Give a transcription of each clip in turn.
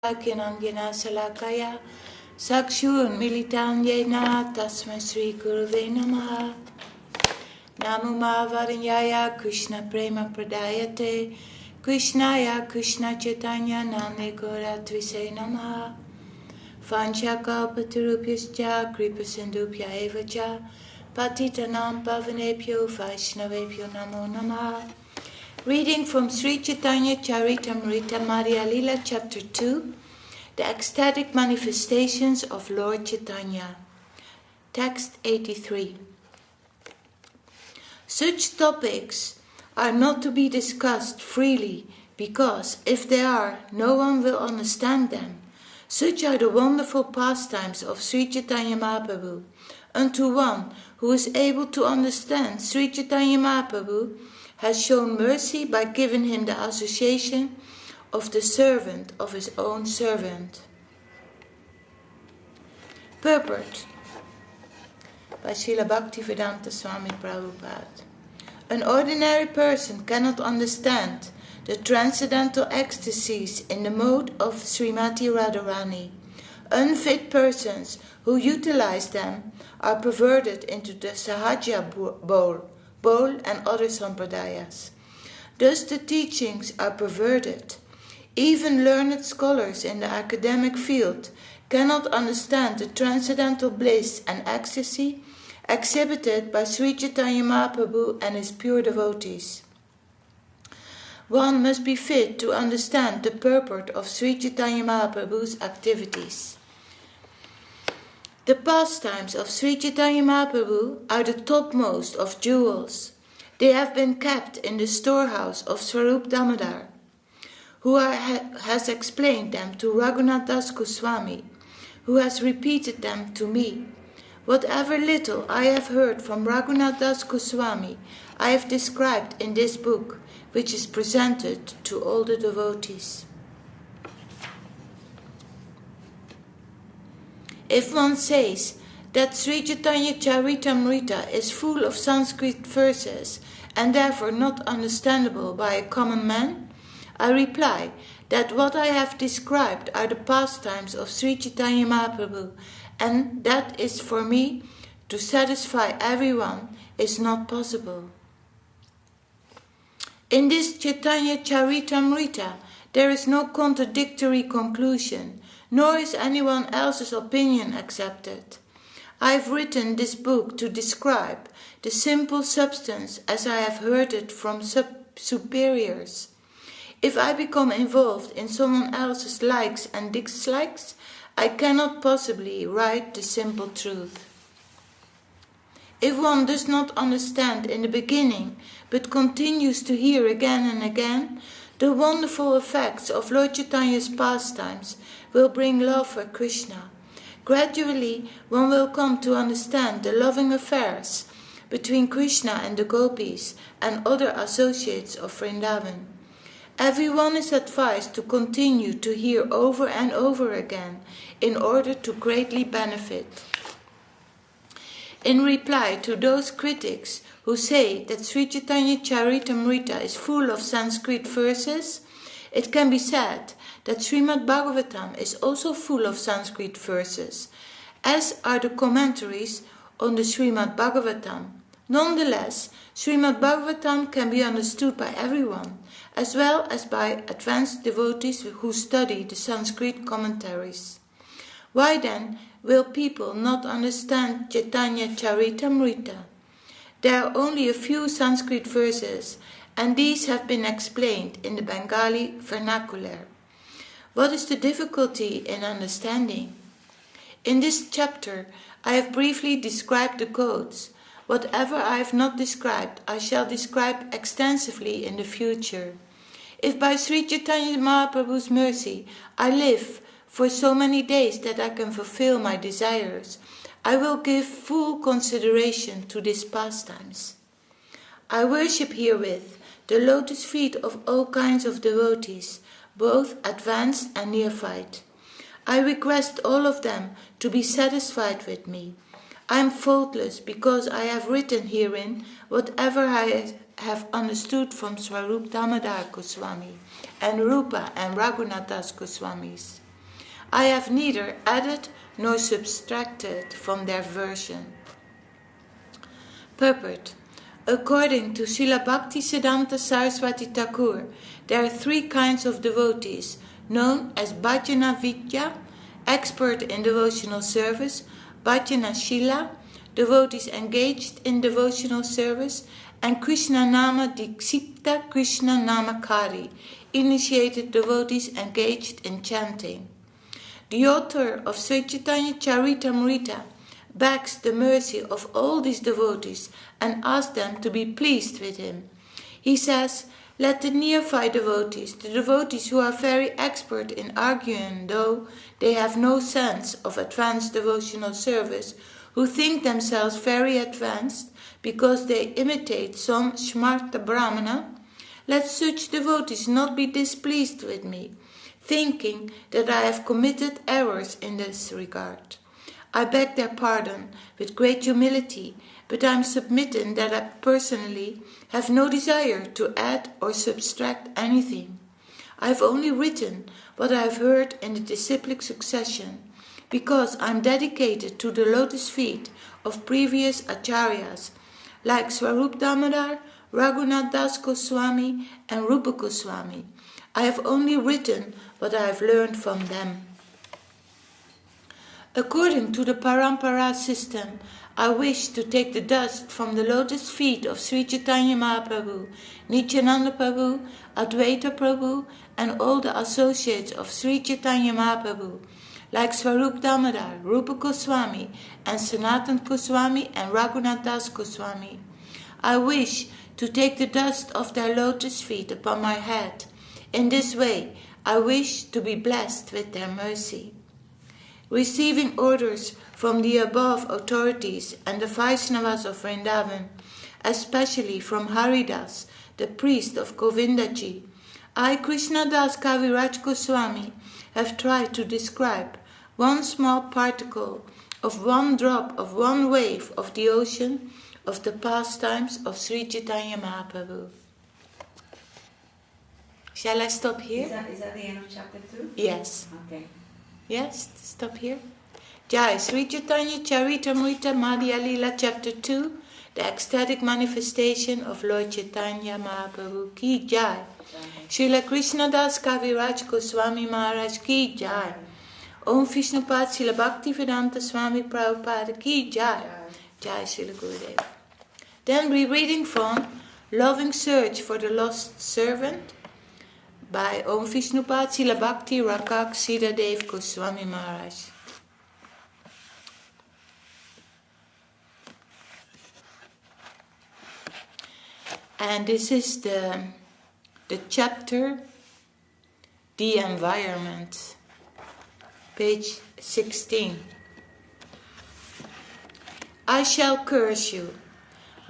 Kinangena Salakaya Sakshun Militanyena Tasma Sri Gurave Namaha Namuma Varanyaya Krishna Prema Pradayate Krishnaya Krishna Chaitanya Name Goratrise Namaha Vanchakalpatarupyascha Kripasindupya Evacha Patitanam Pavanepyo Vaishnavepyo Namo Namaha. Reading from Sri Caitanya-caritāmṛta Madhya-līlā chapter 2, the ecstatic manifestations of Lord Chaitanya. Text 83. Such topics are not to be discussed freely because if they are, no one will understand them. Such are the wonderful pastimes of Sri Chaitanya Mahaprabhu. Unto one who is able to understand, Sri Chaitanya Mahaprabhu has shown mercy by giving him the association of the servant of his own servant. Purport by Śrīla Bhakti-vedanta Swāmī Prabhupada. An ordinary person cannot understand the transcendental ecstasies in the mode of Srimati Radharani. Unfit persons who utilize them are perverted into the Sahaja bowl and other sampradayas. Thus the teachings are perverted. Even learned scholars in the academic field cannot understand the transcendental bliss and ecstasy exhibited by Sri Chaitanya Mahaprabhu and his pure devotees. One must be fit to understand the purport of Sri Chaitanya Mahaprabhu's activities. The pastimes of Sri Chaitanya Mahaprabhu are the topmost of jewels. They have been kept in the storehouse of Swarup Damodar, who has explained them to Raghunath Gosvāmī, who has repeated them to me. Whatever little I have heard from Raghunath Gosvāmī, I have described in this book, which is presented to all the devotees. If one says that Sri Caitanya-caritāmṛta is full of Sanskrit verses and therefore not understandable by a common man, I reply that what I have described are the pastimes of Sri Chaitanya Mahaprabhu, and that is for me to satisfy everyone is not possible. In this Caitanya-caritāmṛta there is no contradictory conclusion, nor is anyone else's opinion accepted. I have written this book to describe the simple substance as I have heard it from superiors. If I become involved in someone else's likes and dislikes, I cannot possibly write the simple truth. If one does not understand in the beginning, but continues to hear again and again, the wonderful effects of Lord Chaitanya's pastimes will bring love for Krishna. Gradually, one will come to understand the loving affairs between Krishna and the gopis and other associates of Vrindavan. Everyone is advised to continue to hear over and over again in order to greatly benefit. In reply to those critics who say that Sri Caitanya-caritāmṛta is full of Sanskrit verses, it can be said that Srimad Bhagavatam is also full of Sanskrit verses, as are the commentaries on the Srimad Bhagavatam. Nonetheless, Srimad Bhagavatam can be understood by everyone, as well as by advanced devotees who study the Sanskrit commentaries. Why then will people not understand Caitanya-caritāmṛta? There are only a few Sanskrit verses, and these have been explained in the Bengali vernacular. What is the difficulty in understanding? In this chapter, I have briefly described the codes. Whatever I have not described, I shall describe extensively in the future. If by Sri Chaitanya Mahaprabhu's mercy I live for so many days that I can fulfill my desires, I will give full consideration to these pastimes. I worship herewith the lotus feet of all kinds of devotees, both advanced and neophyte. I request all of them to be satisfied with me. I am faultless because I have written herein whatever I have understood from Swarup Damodar Gosvāmī and Rupa and Raghunath Gosvāmīs. I have neither added nor subtracted from their version. Purport. According to Śrīla Bhaktisiddhanta Saraswati Thakur, there are three kinds of devotees, known as Bhajana Vidya, expert in devotional service, Bhajana Shila, devotees engaged in devotional service, and Krishna Nama Dikshipta Krishna Namakari, initiated devotees engaged in chanting. The author of Sri Caitanya-caritāmṛta begs the mercy of all these devotees and asks them to be pleased with him. He says, let the neophyte devotees, the devotees who are very expert in arguing though they have no sense of advanced devotional service, who think themselves very advanced because they imitate some Smarta Brahmana, let such devotees not be displeased with me, thinking that I have committed errors in this regard. I beg their pardon with great humility, but I am submitting that I personally have no desire to add or subtract anything. I have only written what I have heard in the disciplic succession, because I am dedicated to the lotus feet of previous acharyas, like Swarup Damodar, Raghunath Gosvāmī, and Rupa Gosvāmī. I have only written what I have learned from them. According to the Parampara system, I wish to take the dust from the lotus feet of Sri Chaitanya Mahaprabhu, Nityananda Prabhu, Advaita Prabhu, and all the associates of Sri Chaitanya Mahaprabhu, like Swarup Damodar, Rupa Gosvāmī, and Sanatan Gosvāmī and Raghunath Gosvāmī. I wish to take the dust of their lotus feet upon my head. In this way, I wish to be blessed with their mercy. Receiving orders from the above authorities and the Vaishnavas of Vrindavan, especially from Haridas, the priest of Govindaji, I, Kṛṣṇadāsa Kavirāja Gosvāmī, have tried to describe one small particle of one drop of one wave of the ocean of the pastimes of Sri Chaitanya Mahaprabhu. Shall I stop here? Is that the end of chapter 2? Yes. Okay. Yes, stop here. Jai, Sri Caitanya-caritāmṛta Madhya-līlā chapter 2, the ecstatic manifestation of Lord Chaitanya Mahaprabhu ki Jai. Śrīla Kṛṣṇadāsa Kavirāja Gosvāmī Maharaj ki Jai. Om Vishnupad Śrīla Bhaktivedanta Swāmī Prabhupada ki Jai. Jai Śrīla Gurudev. Then we're reading from Loving Search for the Lost Servant by Om Vishnupad Śrīla Bhakti Rakak Siddhadev Goswami Maharaj. And this is the chapter, The Environment, page 16. I shall curse you.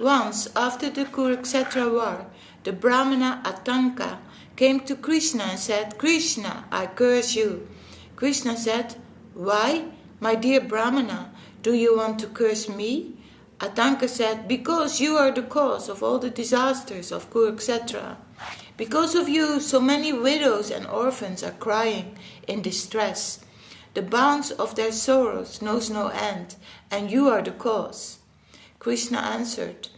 Once, after the Kurukshetra war, the Brahmana Atanka came to Krishna and said, Krishna, I curse you. Krishna said, why, my dear Brahmana, do you want to curse me? Atanka said, because you are the cause of all the disasters of Kurukshetra. Because of you, so many widows and orphans are crying in distress. The bounds of their sorrows knows no end, and you are the cause. Krishna answered,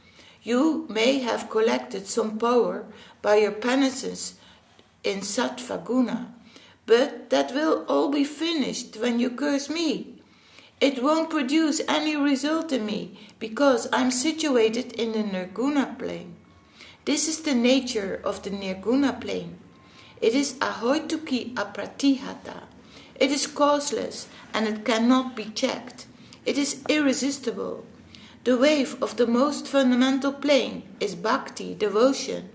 you may have collected some power by your penances in sattva guna, but that will all be finished when you curse me. It won't produce any result in me, because I'm situated in the nirguna plane. This is the nature of the nirguna plane. It is ahoituki apratihata. It is causeless, and it cannot be checked. It is irresistible. The wave of the most fundamental plane is bhakti, devotion,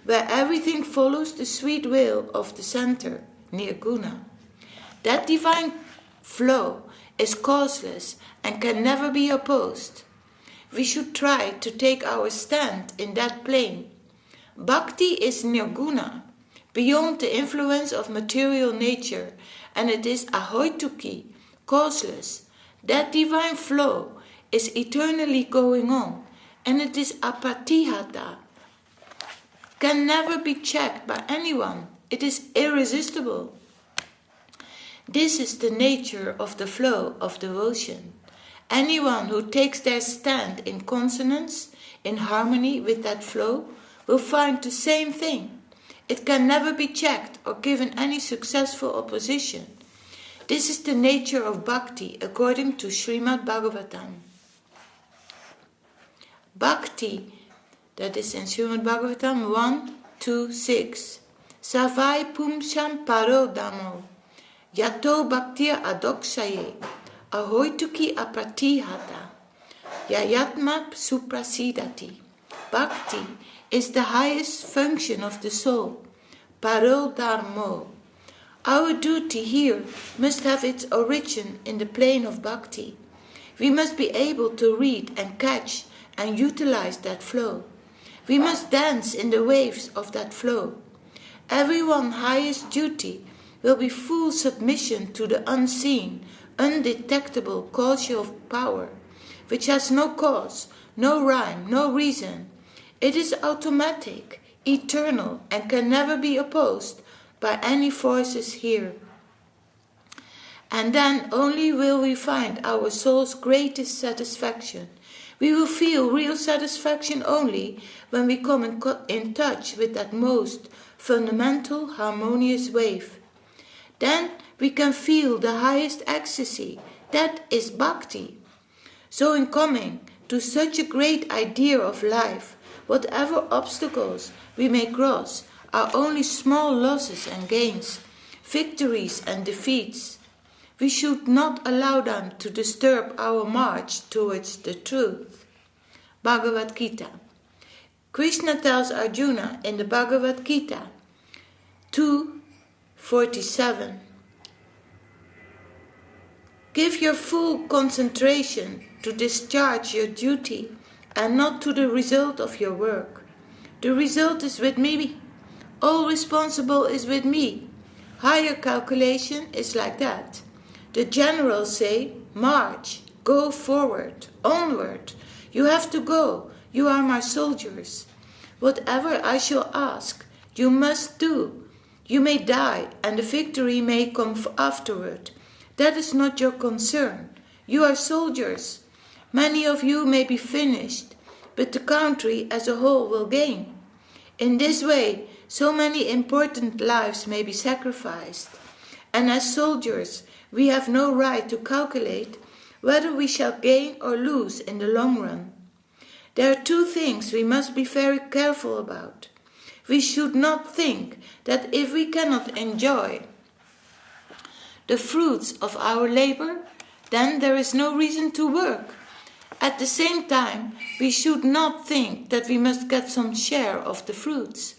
where everything follows the sweet will of the center, nirguna. That divine flow is causeless and can never be opposed. We should try to take our stand in that plane. Bhakti is nirguna, beyond the influence of material nature, and it is ahoituki, causeless. That divine flow is eternally going on, and it is apatihata, can never be checked by anyone. It is irresistible. This is the nature of the flow of devotion. Anyone who takes their stand in consonance, in harmony with that flow, will find the same thing. It can never be checked or given any successful opposition. This is the nature of Bhakti according to Srimad Bhagavatam. Bhakti, that is in Srimad Bhagavatam 1:2-6. Savai pumsham paro damo, yato bhaktir adoksaye, ahoituki apratihata, yayatma suprasidati. Bhakti is the highest function of the soul, paro dharmo. Our duty here must have its origin in the plane of Bhakti. We must be able to read and catch and utilize that flow. We must dance in the waves of that flow. Everyone's highest duty will be full submission to the unseen, undetectable causal power, which has no cause, no rhyme, no reason. It is automatic, eternal, and can never be opposed by any forces here. And then only will we find our soul's greatest satisfaction. We will feel real satisfaction only when we come in touch with that most fundamental harmonious wave. Then we can feel the highest ecstasy. That is Bhakti. So in coming to such a great idea of life, whatever obstacles we may cross are only small losses and gains, victories and defeats. We should not allow them to disturb our march towards the truth. Bhagavad Gita. Krishna tells Arjuna in the Bhagavad Gita 2:47, give your full concentration to discharge your duty and not to the result of your work. The result is with me. All responsible is with me. Higher calculation is like that. The generals say, march, go forward, onward. You have to go. You are my soldiers. Whatever I shall ask, you must do. You may die, and the victory may come afterward. That is not your concern. You are soldiers. Many of you may be finished, but the country as a whole will gain. In this way, so many important lives may be sacrificed. And as soldiers, we have no right to calculate whether we shall gain or lose in the long run. There are two things we must be very careful about. We should not think that if we cannot enjoy the fruits of our labor, then there is no reason to work. At the same time, we should not think that we must get some share of the fruits.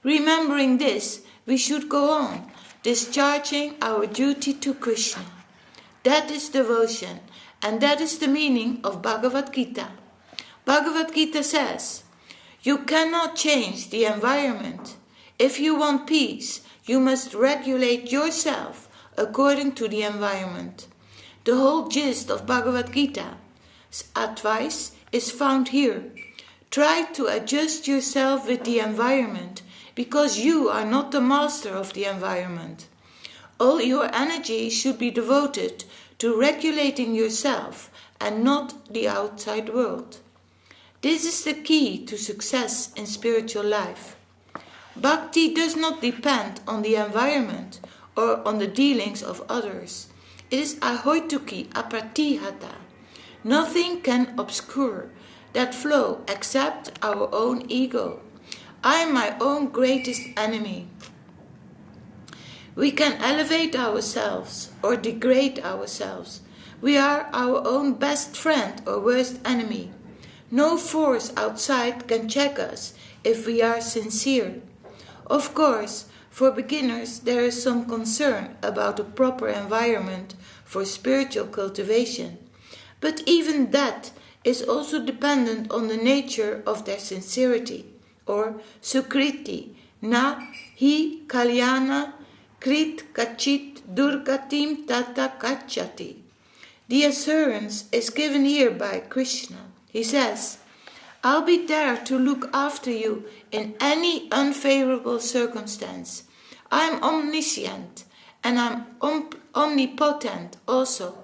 Remembering this, we should go on, discharging our duty to Krishna. That is devotion, and that is the meaning of Bhagavad Gita. Bhagavad Gita says, you cannot change the environment. If you want peace, you must regulate yourself according to the environment. The whole gist of Bhagavad Gita's advice is found here. Try to adjust yourself with the environment, because you are not the master of the environment. All your energy should be devoted to regulating yourself and not the outside world. This is the key to success in spiritual life. Bhakti does not depend on the environment or on the dealings of others. It is ahoituki apratihata. Nothing can obscure that flow except our own ego. I am my own greatest enemy. We can elevate ourselves or degrade ourselves. We are our own best friend or worst enemy. No force outside can check us if we are sincere. Of course, for beginners there is some concern about a proper environment for spiritual cultivation. But even that is also dependent on the nature of their sincerity, or sukriti, na hi kalyana krit kachit durgatim tata kachati. The assurance is given here by Krishna. He says, I'll be there to look after you in any unfavorable circumstance. I am omniscient, and I'm omnipotent also.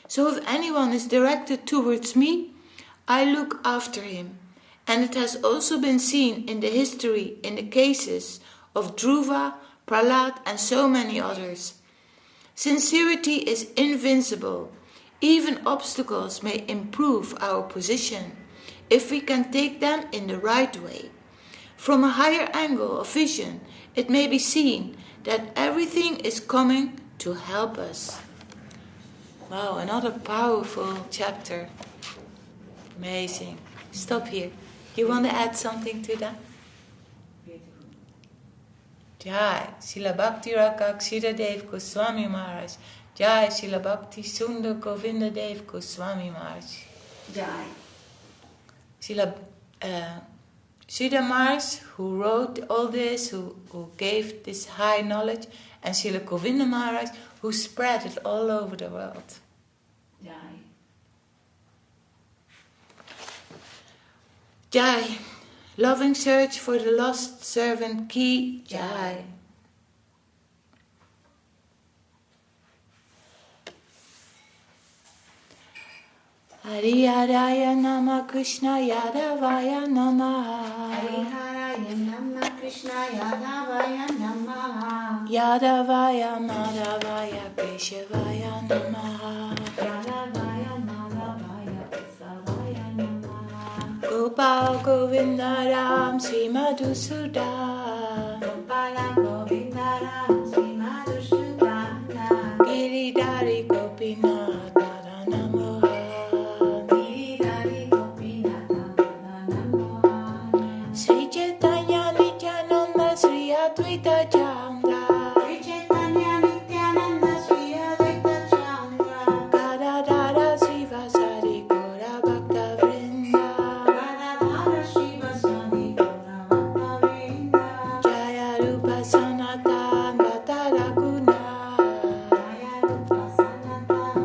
So if anyone is directed towards me, I look after him. And it has also been seen in the history in the cases of Dhruva, Prahlad and so many others. Sincerity is invincible. Even obstacles may improve our position if we can take them in the right way. From a higher angle of vision, it may be seen that everything is coming to help us. Wow, another powerful chapter. Amazing. Stop here. You want to add something to that? Beautiful. Jai, Śrīla Bhakti Rakak Śrīdhar Gosvāmī Maharaj. Jai, Śrīla Bhakti Sundar Govinda Dev Gosvāmī Maharaj. Jai. Śrīdhar Maharaj, who wrote all this, who gave this high knowledge, and Śrīla Govinda Maharaj, who spread it all over the world. Jai. Jai, loving search for the lost servant Ki Jai. Hariharaya Nama Krishna Yadavaya Namaha. Hariharaya Nama Krishna Yadavaya Namaha. Yadavaya Madhavaya Keshavaya Namaha. Yadavaya Madhavaya Kesavaya Namaha. Gopal Govinda Ram Sri Madhusudan. Gopala Govinda Ram Sri Madhusudan. Giridhari Gopinath Madana Mohan. Giridhari Gopinath Madana Mohan. Sri Caitanya Nityananda Sri Advaita Chandra. Sri Caitanya Nityananda Sri Advaita Chandra. Gadadhara Sri Vasari Gaura Bhakta Vrinda. Gadadhara Sri Vasari Gaura Bhakta Vrinda. Jaya Rupa Sanatan Bhatta Raghuna. Jaya Rupa Sanatan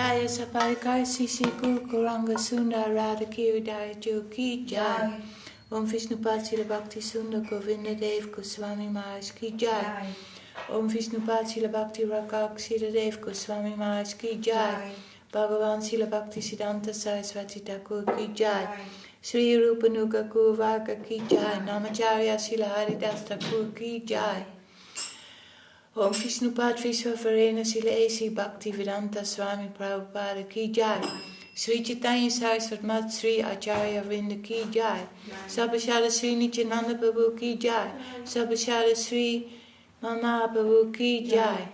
Jaya Saparikar Sisi Kuranga Sundar Radha Kavirāja Ki Jai. Om Vishnupad Śrīla Bhakti Sundar Govinda Dev Gosvāmī Maharaj Ki Jai. Om Vishnupad Śrīla Bhakti Rakak Śrīdhar Gosvāmī Maharaj Ki Jai. Bhagavan Śrīla Bhakti Siddhanta Saraswati Thakur Ki Jai. Sri Rupanuga Gurvaka Ki Jai. Namacharya Śrīla Haridas Thakur Ki Jai. Om Vishnupad Vishwavarena Śrīla A.C. Bhakti Vedanta Swāmī Prabhupada Ki Jai. Sri Caitanya-caritāmṛta Mat Sri Acharya Vrinda Ki Jai. Sabhashada Sri Nityananda Prabhu Ki Jai. Sabhashada Sri Mama Prabhu Ki Jai.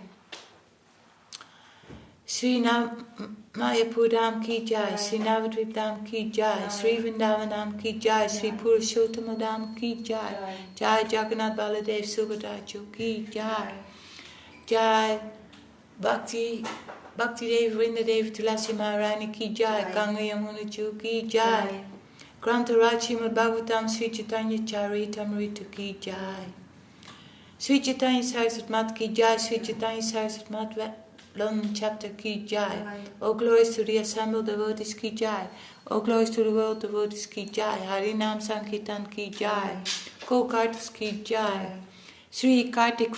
Sri Mayapur Dham Ki Jai. Sri Navadvip Dham Ki Jai. Sri Vrindavanam Ki Jai. Sri Purushottama Dham Ki Jai. Jai Jagannath Baladev Subhadra Ki Jai. Jai Bhakti Devi Vrinda Devi Tulasi Maharani Ki Jai. Ganga Yamuna Chu Ki Jai. Grantarachi Srimad Bhagavatam Sri Caitanya-caritāmṛta Ki Jai. Sri Caitanya-caritāmṛta Mat Ki Jai. Sri Caitanya-caritāmṛta Mat London Chapter Ki Jai. All glories to the assembled devotees Ki Jai. All glories to the world devotees Ki Jai. Harinam Sankirtan Ki Jai. Ko Kartas Ki Jai. Sri Kartik